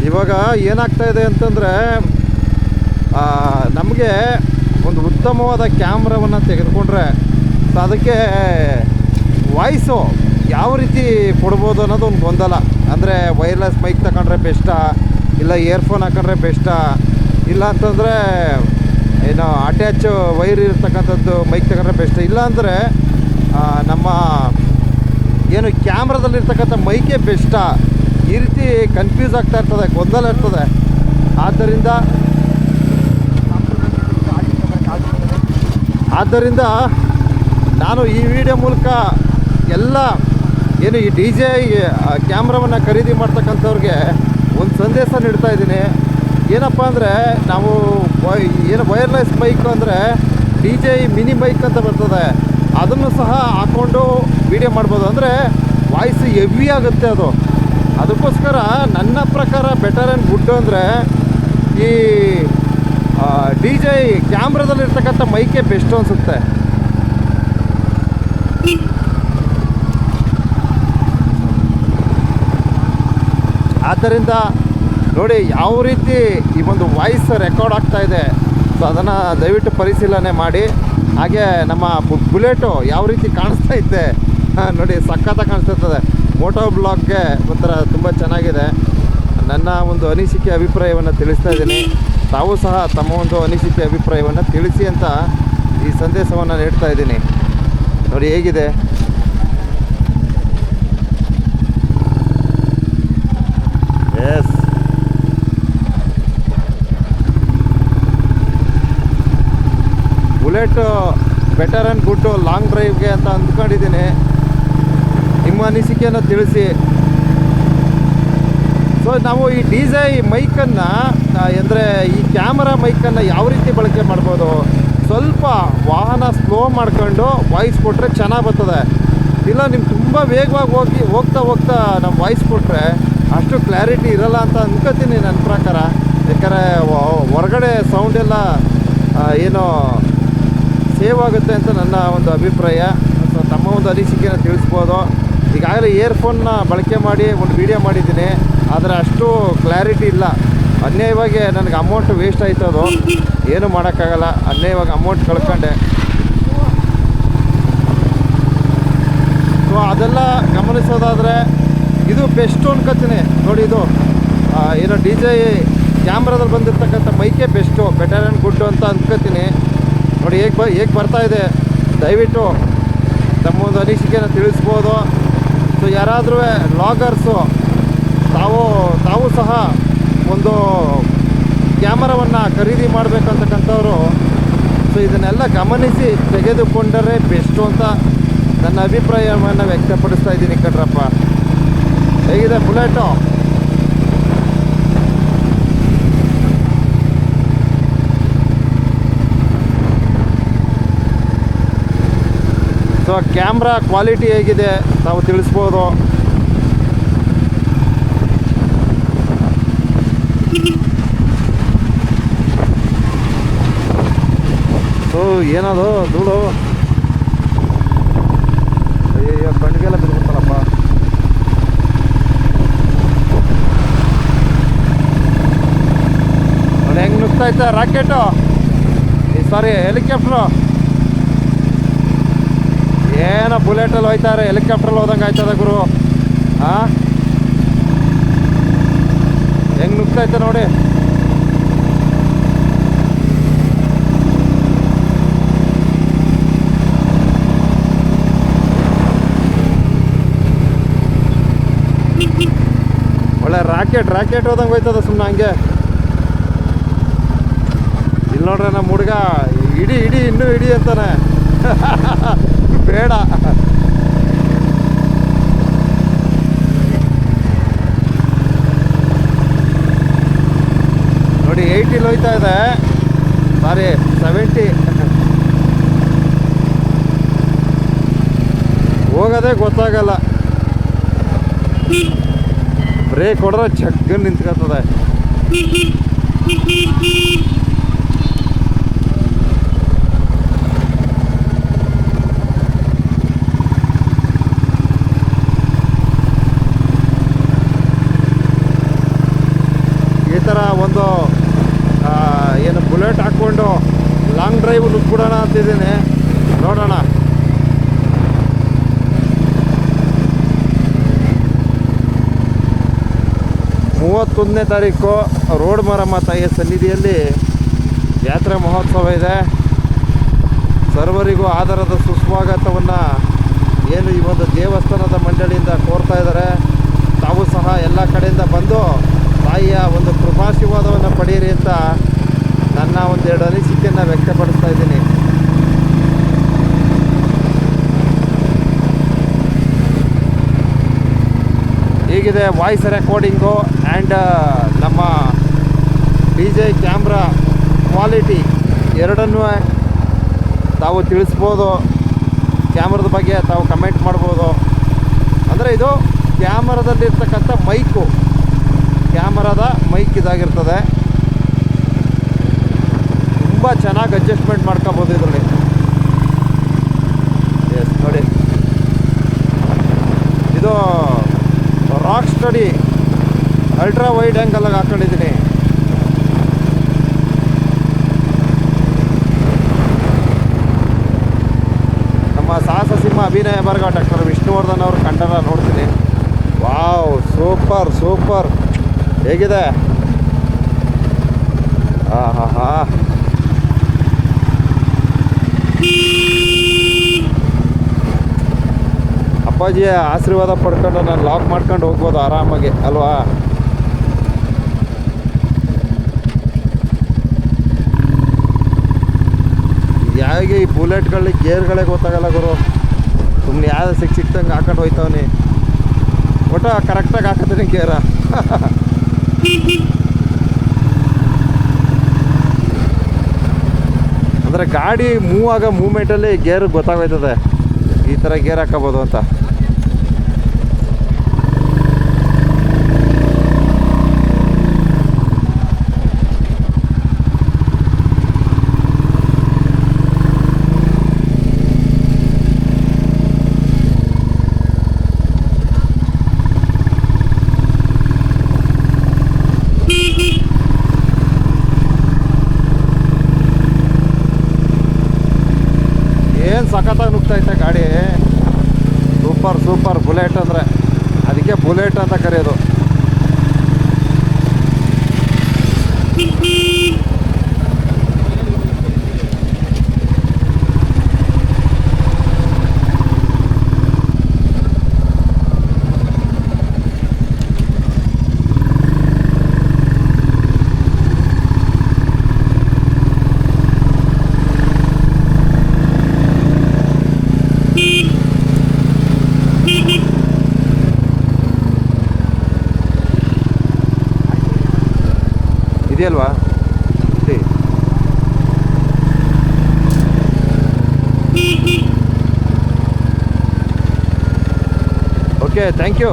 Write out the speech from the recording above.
ಇವಾಗ ಏನಾಗ್ತಾ ಇದೆ ಅಂತಂದರೆ ನಮಗೆ ಒಂದು ಉತ್ತಮವಾದ ಕ್ಯಾಮ್ರಾವನ್ನು ತೆಗೆದುಕೊಂಡ್ರೆ ಅದಕ್ಕೆ ವಾಯ್ಸು ಯಾವ ರೀತಿ ಕೊಡ್ಬೋದು ಅನ್ನೋದು ಒಂದು ಗೊಂದಲ. ಅಂದರೆ ವೈರ್ಲೆಸ್ ಮೈಕ್ ತಗೊಂಡ್ರೆ ಬೆಸ್ಟಾ, ಇಲ್ಲ ಇಯರ್ಫೋನ್ ಹಾಕೊಂಡ್ರೆ ಬೆಸ್ಟಾ, ಇಲ್ಲ ಅಂತಂದರೆ ಏನು ಅಟ್ಯಾಚ್ ವೈರ್ ಇರ್ತಕ್ಕಂಥದ್ದು ಮೈಕ್ ತಗೊಂಡ್ರೆ ಬೆಸ್ಟ್, ಇಲ್ಲ ಅಂದರೆ ನಮ್ಮ ಏನು ಕ್ಯಾಮ್ರಾದಲ್ಲಿರ್ತಕ್ಕಂಥ ಮೈಕೇ ಬೆಸ್ಟಾ, ಈ ರೀತಿ ಕನ್ಫ್ಯೂಸ್ ಆಗ್ತಾ ಇರ್ತದೆ, ಗೊಂದಲ ಇರ್ತದೆ. ಆದ್ದರಿಂದ ನಾನು ಈ ವಿಡಿಯೋ ಮೂಲಕ ಎಲ್ಲ ಏನು ಈ DJI ಕ್ಯಾಮ್ರಾವನ್ನು ಖರೀದಿ ಮಾಡ್ತಕ್ಕಂಥವ್ರಿಗೆ ಒಂದು ಸಂದೇಶ ನೀಡ್ತಾ ಇದ್ದೀನಿ. ಏನಪ್ಪ ಅಂದರೆ ನಾವು ಏನು ವೈರ್ಲೆಸ್ ಮೈಕ್ ಅಂದರೆ DJI ಮಿನಿ ಮೈಕ್ ಅಂತ ಬರ್ತದೆ, ಅದನ್ನು ಸಹ ಹಾಕ್ಕೊಂಡು ವೀಡಿಯೋ ಮಾಡ್ಬೋದು. ಅಂದರೆ ವಾಯ್ಸ್ ಹೆವಿ ಆಗುತ್ತೆ ಅದು. ಅದಕ್ಕೋಸ್ಕರ ನನ್ನ ಪ್ರಕಾರ ಬೆಟರ್ ಆ್ಯಂಡ್ ಗುಡ್ ಅಂದರೆ ಈ DJI ಕ್ಯಾಮ್ರಾದಲ್ಲಿರ್ತಕ್ಕಂಥ ಮೈಕೇ ಬೆಸ್ಟ್ ಅನಿಸುತ್ತೆ. ಆದ್ದರಿಂದ ನೋಡಿ ಯಾವ ರೀತಿ ಈ ಒಂದು ವಾಯ್ಸ್ ರೆಕಾರ್ಡ್ ಆಗ್ತಾ ಇದೆ, ಸೊ ಅದನ್ನು ದಯವಿಟ್ಟು ಪರಿಶೀಲನೆ ಮಾಡಿ. ಹಾಗೆ ನಮ್ಮ ಬುಲೆಟು ಯಾವ ರೀತಿ ಕಾಣಿಸ್ತಾ ಇದೆ ನೋಡಿ, ಸಖತ್ತಾಗಿ ಕಾಣಿಸ್ತಿರ್ತದೆ. ಮೋಟೋ ಬ್ಲಾಗ್ಗೆ ಒಂಥರ ತುಂಬ ಚೆನ್ನಾಗಿದೆ. ನನ್ನ ಒಂದು ಅನಿಸಿಕೆ ಅಭಿಪ್ರಾಯವನ್ನು ತಿಳಿಸ್ತಾ ಇದ್ದೀನಿ. ತಾವು ಸಹ ತಮ್ಮ ಒಂದು ಅನಿಸಿಕೆ ಅಭಿಪ್ರಾಯವನ್ನು ತಿಳಿಸಿ ಅಂತ ಈ ಸಂದೇಶವನ್ನು ನೀಡ್ತಾ ಇದ್ದೀನಿ. ನೋಡಿ ಹೇಗಿದೆ. Yes, bullet better and good long ಡ್ರೈವ್ಗೆ ಅಂತ ಅಂದ್ಕೊಂಡಿದ್ದೀನಿ. ನಿಮ್ಮ ಅನಿಸಿಕೆಯನ್ನು ತಿಳಿಸಿ. ಸೊ ನಾವು ಈ DJI ಮೈಕನ್ನು ಅಂದರೆ ಈ ಕ್ಯಾಮರಾ ಮೈಕನ್ನು ಯಾವ ರೀತಿ ಬಳಕೆ ಮಾಡ್ಬೋದು, ಸ್ವಲ್ಪ ವಾಹನ ಸ್ಲೋ ಮಾಡ್ಕೊಂಡು ವಾಯ್ಸ್ ಕೊಟ್ಟರೆ ಚೆನ್ನಾಗಿ ಬರ್ತದೆ. ಇಲ್ಲ ನಿಮ್ಗೆ ತುಂಬ ವೇಗವಾಗಿ ಹೋಗ್ತಾ ನಮ್ಮ ವಾಯ್ಸ್ ಕೊಟ್ಟರೆ ಅಷ್ಟು ಕ್ಲಾರಿಟಿ ಇರೋಲ್ಲ ಅಂತ ಅನ್ಕೋತೀನಿ ನನ್ನ ಪ್ರಕಾರ. ಯಾಕಂದರೆ ಹೊರಗಡೆ ಸೌಂಡೆಲ್ಲ ಏನೋ ಸೇವ್ ಆಗುತ್ತೆ ಅಂತ ನನ್ನ ಒಂದು ಅಭಿಪ್ರಾಯ. ಸೊ ತಮ್ಮ ಒಂದು ಅನಿಸಿಕೆಯನ್ನು ತಿಳಿಸ್ಬೋದು. ಈಗಾಗಲೇ ಇಯರ್ಫೋನ್ನ ಬಳಕೆ ಮಾಡಿ ಒಂದು ವಿಡಿಯೋ ಮಾಡಿದ್ದೀನಿ, ಆದರೆ ಅಷ್ಟು ಕ್ಲಾರಿಟಿ ಇಲ್ಲ. ಅನ್ಯಾಯವಾಗಿ ನನಗೆ ಅಮೌಂಟ್ ವೇಸ್ಟ್ ಆಯಿತು. ಅದು ಏನೂ ಮಾಡೋಕ್ಕಾಗಲ್ಲ, ಅನ್ಯಾಯವಾಗಿ ಅಮೌಂಟ್ ಕಳ್ಕೊಂಡೆ. ಸೊ ಅದೆಲ್ಲ ಗಮನಿಸೋದಾದರೆ ಇದು ಬೆಸ್ಟು ಅನ್ಕೋತೀನಿ. ನೋಡಿ ಇದು ಏನೋ DJI ಕ್ಯಾಮ್ರಾದಲ್ಲಿ ಬಂದಿರ್ತಕ್ಕಂಥ ಮೈಕೇ ಬೆಸ್ಟು, ಬೆಟರ್ ಆ್ಯಂಡ್ ಗುಡ್ಡು ಅಂತ ಅಂದ್ಕೋತೀನಿ. ನೋಡಿ ಹೇಗೆ ಬರ್ತಾ ಇದೆ. ದಯವಿಟ್ಟು ತಮ್ಮ ಒಂದು ಅನಿಸಿಕೆಯನ್ನು ತಿಳಿಸ್ಬೋದು. ಸೊ ಯಾರಾದರೂ ವ್ಲಾಗರ್ಸು ತಾವು ಸಹ ಒಂದು ಕ್ಯಾಮರಾವನ್ನು ಖರೀದಿ ಮಾಡಬೇಕಂತಕ್ಕಂಥವ್ರು ಸೊ ಇದನ್ನೆಲ್ಲ ಗಮನಿಸಿ ತೆಗೆದುಕೊಂಡರೆ ಬೆಸ್ಟು ಅಂತ ನನ್ನ ಅಭಿಪ್ರಾಯವನ್ನು ವ್ಯಕ್ತಪಡಿಸ್ತಾ ಇದ್ದೀನಿ ಕಣ್ರಪ್ಪ. ಹೇಗಿದೆ ಬುಲೆಟು? ಸೊ ಕ್ಯಾಮ್ರಾ ಕ್ವಾಲಿಟಿ ಹೇಗಿದೆ ತಾವು ತಿಳಿಸ್ಬೋದು. ಸೊ ಏನದು ಧೂಳು, ಅಯ್ಯಯ್ಯೋ ಕಣ್ಣಿಗೆಲ್ಲ ಬಿದ್ದುಬಿಡ್ತಾರಪ್ಪ. ನೋಡಿ ಹೆಂಗೆ ನುಗ್ತಾಯ್ತ ರಾಕೆಟು, ಸಾರಿ ಹೆಲಿಕಾಪ್ಟ್ರು. ಏನೋ ಬುಲೆಟಲ್ಲಿ ಹೋಯ್ತಾರೆ, ಹೆಲಿಕಾಪ್ಟ್ರಲ್ಲಿ ಹೋದಂಗೆ ಆಯ್ತದ ಗುರು. ಹೆಂಗೆ ನುಗ್ತೈತೆ ನೋಡಿ. ಒಳ್ಳೆ ರಾಕೆಟ್ ಹೋದಂಗೆ ಹೋಯ್ತದ ಸುಮ್ಮನೆ ಹಂಗೆ. ಇಲ್ಲಿ ನೋಡ್ರೆ ನಮ್ಮ ಹುಡುಗ ಇಡಿ ಇನ್ನೂ ಇಡಿ ಅಂತಾನೆ. ಬೇಡ ನೋಡಿ 80 ಹೋಯ್ತಾ ಇದೆ, ಸಾರಿ 70. ಹೋಗೋದೇ ಗೊತ್ತಾಗಲ್ಲ. ಬ್ರೇಕ್ ಹೊಡೆದ್ರೆ ಚಕ್ಕನ್ ನಿಂತ್ಕೊತದೆ. ಒಂದು ಏನು ಬುಲೆಟ್ ಹಾಕ್ಕೊಂಡು ಲಾಂಗ್ ಡ್ರೈವ್ ನುಗ್ಬಿಡೋಣ ಅಂತಿದ್ದೀನಿ. ನೋಡೋಣ. ಮೂವತ್ತೊಂದನೇ ತಾರೀಕು ರೋಡ್ ಮಾರಮ್ಮ ತಾಯಿಯ ಸನ್ನಿಧಿಯಲ್ಲಿ ಜಾತ್ರೆ ಮಹೋತ್ಸವ ಇದೆ. ಸರ್ವರಿಗೂ ಆಧಾರದ ಸುಸ್ವಾಗತವನ್ನು ಏನು ಈ ಒಂದು ದೇವಸ್ಥಾನದ ಮಂಡಳಿಯಿಂದ ಕೋರ್ತಾ ಇದ್ದಾರೆ. ತಾವು ಸಹ ಎಲ್ಲ ಕಡೆಯಿಂದ ಬಂದು ತಾಯಿಯ ಒಂದು ಕೃಪಾಶೀರ್ವಾದವನ್ನು ಪಡೆಯಿರಿ ಅಂತ ನನ್ನ ಒಂದೆರಡು ಅನಿಸಿಕೆಯನ್ನು ವ್ಯಕ್ತಪಡಿಸ್ತಾ ಇದ್ದೀನಿ. ಹೀಗಿದೆ ವಾಯ್ಸ್ ರೆಕಾರ್ಡಿಂಗು ಆ್ಯಂಡ್ ನಮ್ಮ DJ ಕ್ಯಾಮ್ರಾ ಕ್ವಾಲಿಟಿ ಎರಡನ್ನೂ ತಾವು ತಿಳಿಸ್ಬೋದು. ಕ್ಯಾಮ್ರದ ಬಗ್ಗೆ ತಾವು ಕಮೆಂಟ್ ಮಾಡ್ಬೋದು. ಅಂದರೆ ಇದು ಕ್ಯಾಮರಾದಲ್ಲಿರ್ತಕ್ಕಂಥ ಮೈಕು, ಕ್ಯಾಮರಾದ ಮೈಕ್ ಇದಾಗಿರ್ತದೆ. ತುಂಬ ಚೆನ್ನಾಗಿ ಅಡ್ಜಸ್ಟ್ಮೆಂಟ್ ಮಾಡ್ಕೋಬೋದು ಇದರಲ್ಲಿ. ಎಸ್ ನೋಡಿ, ಇದು ರಾಕ್ ಸ್ಟಡಿ ಅಲ್ಟ್ರಾ ವೈಡ್ ಆ್ಯಂಗಲ್ಲಾಗಿ ಹಾಕ್ಕೊಂಡಿದ್ದೀನಿ. ನಮ್ಮ ಸಾಹಸ ಸಿಂಹ ಅಭಿನಯ ಬರ್ಗ ಡಾಕ್ಟರ್ ವಿಷ್ಣುವರ್ಧನ್ ಅವರು ಕಂಠನ ನೋಡ್ತೀನಿ. Wow, super super. ಹೇಗಿದೆ? ಹಾ ಅಪ್ಪಾಜಿಯ ಆಶೀರ್ವಾದ ಪಡ್ಕೊಂಡು ನಾನು ಲಾಕ್ ಮಾಡ್ಕೊಂಡು ಹೋಗ್ಬೋದು ಆರಾಮಾಗಿ ಅಲ್ವಾ? ಯಾವಾಗ ಈ ಬುಲೆಟ್ಗಳಿಗೆ ಗೇರ್ಗಳೇ ಗೊತ್ತಾಗಲ್ಲ ಗುರು. ಸುಮ್ಮನೆ ಯಾವ್ದು ಸಿಕ್ತಂಗೆ ಹಾಕೊಂಡು ಹೋಯ್ತವನಿ. ಒಟ್ಟು ಕರೆಕ್ಟಾಗಿ ಹಾಕತ್ತೀನಿ ಗೇರ. ಅಂದರೆ ಗಾಡಿ ಮೂವ್ ಆಗೋ ಮೂಮೆಂಟಲ್ಲಿ ಗೇರ್ ಗೊತ್ತಾಗೋಯ್ತದೆ ಈ ಥರ ಗೇರ್ ಹಾಕೋಬೋದು ಅಂತ. ಏನು ಸಖತ್ತಾಗಿ ನುಗ್ತೈತೆ ಗಾಡಿ. ಸೂಪರ್ ಸೂಪರ್ ಬುಲೆಟ್ ಅಂದರೆ ಅದಕ್ಕೆ ಬುಲೆಟ್ ಅಂತ ಕರೆಯೋದು. ಇದೆಯಲ್ವಾ? Okay, thank you.